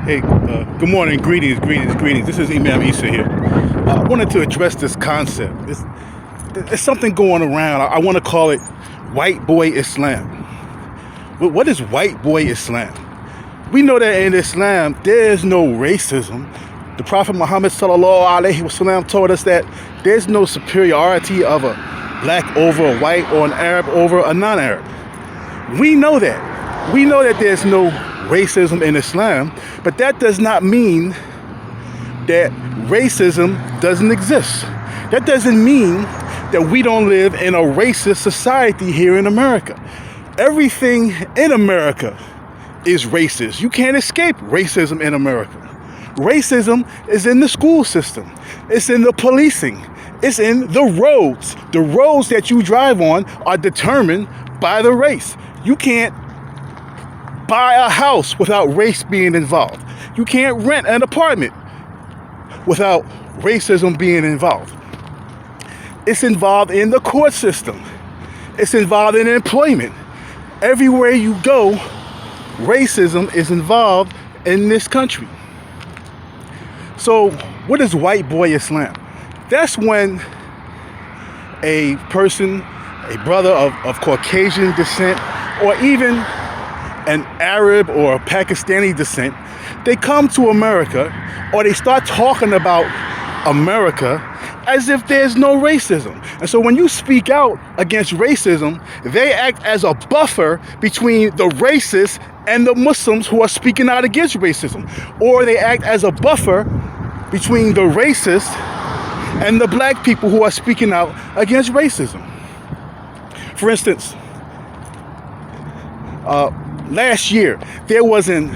Hey, good morning, greetings. This is Imam Isa here. I wanted to address this concept. There's something going around. I want to call it white boy Islam. What is white boy Islam? We know that in Islam, there's no racism. The Prophet Muhammad sallallahu alaihi wasallam told us that there's no superiority of a black over a white or an Arab over a non-Arab. We know that. We know that there's no racism in Islam, but that does not mean that racism doesn't exist. That doesn't mean that we don't live in a racist society here in America. Everything in America is racist. You can't escape racism in America. Racism is in the school system. It's in the policing. It's in the roads. The roads that you drive on are determined by the race. You can't buy a house without race being involved. You can't rent an apartment without racism being involved. It's involved in the court system. It's involved in employment. Everywhere you go, racism is involved in this country. So what is white boy Islam? That's when a person, a brother of Caucasian descent, or even an Arab or Pakistani descent, they come to America or they start talking about America as if there's no racism. And so when you speak out against racism, they act as a buffer between the racists and the Muslims who are speaking out against racism. Or they act as a buffer between the racists and the black people who are speaking out against racism. For instance, last year, there was an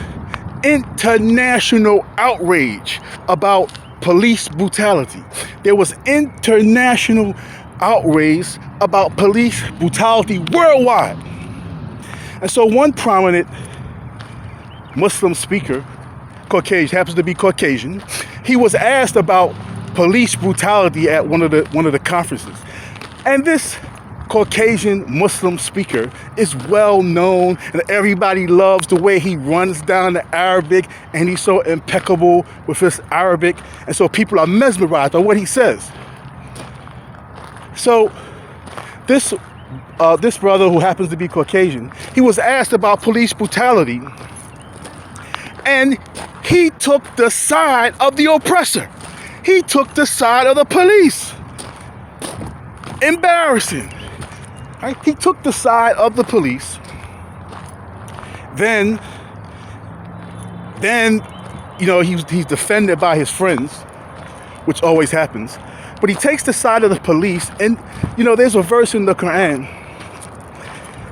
international outrage about police brutality. There was international outrage about police brutality worldwide. And so one prominent Muslim speaker, Caucasian, happens to be Caucasian, he was asked about police brutality at one of the conferences. And this Caucasian Muslim speaker is well known, and everybody loves the way he runs down the Arabic, and he's so impeccable with his Arabic, and so people are mesmerized by what he says. So this brother, who happens to be Caucasian, he was asked about police brutality, and he took the side of the oppressor. He took the side of the police. Embarrassing. Right? He took the side of the police. Then he's defended by his friends, which always happens. But he takes the side of the police, and there's a verse in the Quran.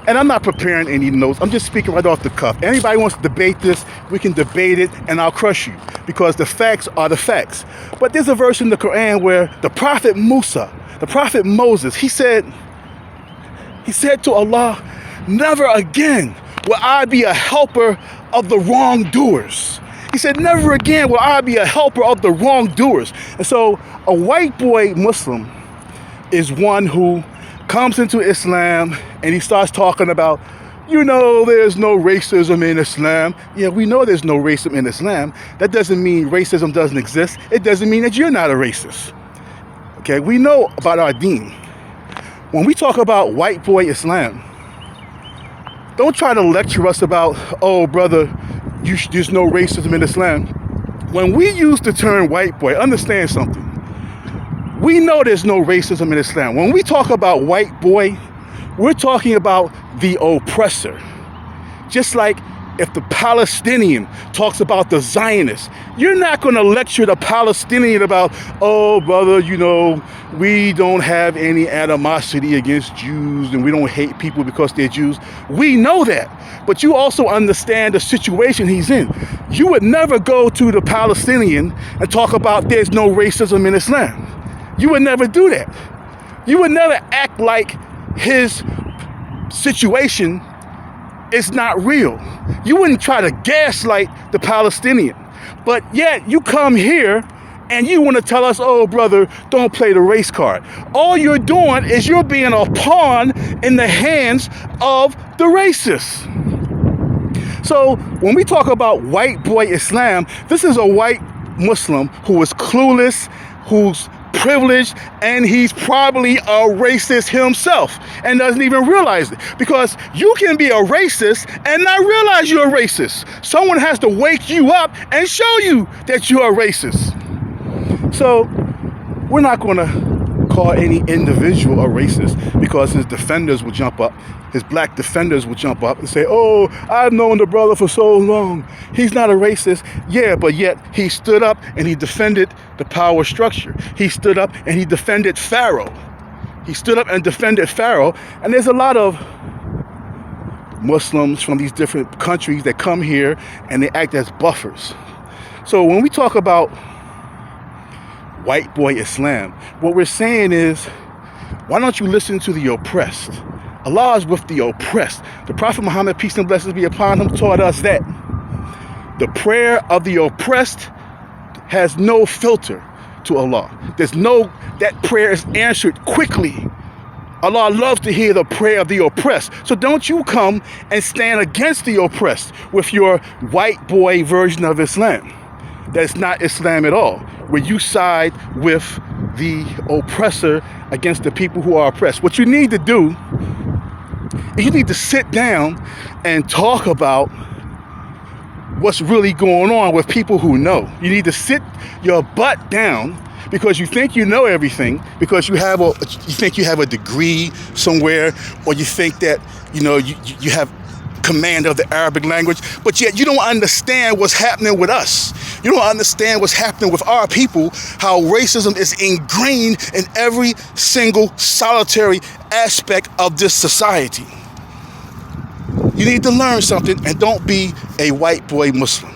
And I'm not preparing any notes. I'm just speaking right off the cuff. Anybody wants to debate this, we can debate it, and I'll crush you, because the facts are the facts. But there's a verse in the Quran where the prophet Moses, he said to Allah, "Never again will I be a helper of the wrongdoers." He said, "Never again will I be a helper of the wrongdoers." And so a white boy Muslim is one who comes into Islam and he starts talking about, there's no racism in Islam. Yeah, we know there's no racism in Islam. That doesn't mean racism doesn't exist. It doesn't mean that you're not a racist. Okay, we know about our deen. When we talk about white boy Islam, don't try to lecture us about, oh, brother, there's no racism in Islam. When we use the term white boy, understand something. We know there's no racism in Islam. When we talk about white boy, we're talking about the oppressor. Just like if the Palestinian talks about the Zionists, you're not going to lecture the Palestinian about, oh, brother, we don't have any animosity against Jews and we don't hate people because they're Jews. We know that. But you also understand the situation he's in. You would never go to the Palestinian and talk about there's no racism in Islam. You would never do that. You would never act like his situation is not real. You wouldn't try to gaslight the Palestinian. But yet you come here and you want to tell us, oh, brother, don't play the race card. All you're doing is you're being a pawn in the hands of the racists. So when we talk about white boy Islam, this is a white Muslim who is clueless, who's privileged, and he's probably a racist himself and doesn't even realize it. Because you can be a racist and not realize you're a racist. Someone has to wake you up and show you that you're a racist. So we're not going to call any individual a racist because his defenders will jump up. His black defenders will jump up and say, oh, I've known the brother for so long. He's not a racist. Yeah, but yet he stood up and he defended the power structure. He stood up and he defended Pharaoh. He stood up and defended Pharaoh. And there's a lot of Muslims from these different countries that come here and they act as buffers. So when we talk about white boy Islam, what we're saying is, why don't you listen to the oppressed? Allah is with the oppressed. The Prophet Muhammad, peace and blessings be upon him, taught us that the prayer of the oppressed has no filter to Allah. That prayer is answered quickly. Allah loves to hear the prayer of the oppressed. So don't you come and stand against the oppressed with your white boy version of Islam. That's not Islam at all, where you side with the oppressor against the people who are oppressed. What you need to do is you need to sit down and talk about what's really going on with people who know. You need to sit your butt down because you think you know everything, because you think you have a degree somewhere, or you think that you have command of the Arabic language, but yet you don't understand what's happening with us. You don't understand what's happening with our people, how racism is ingrained in every single solitary aspect of this society. You need to learn something, and don't be a white boy Muslim.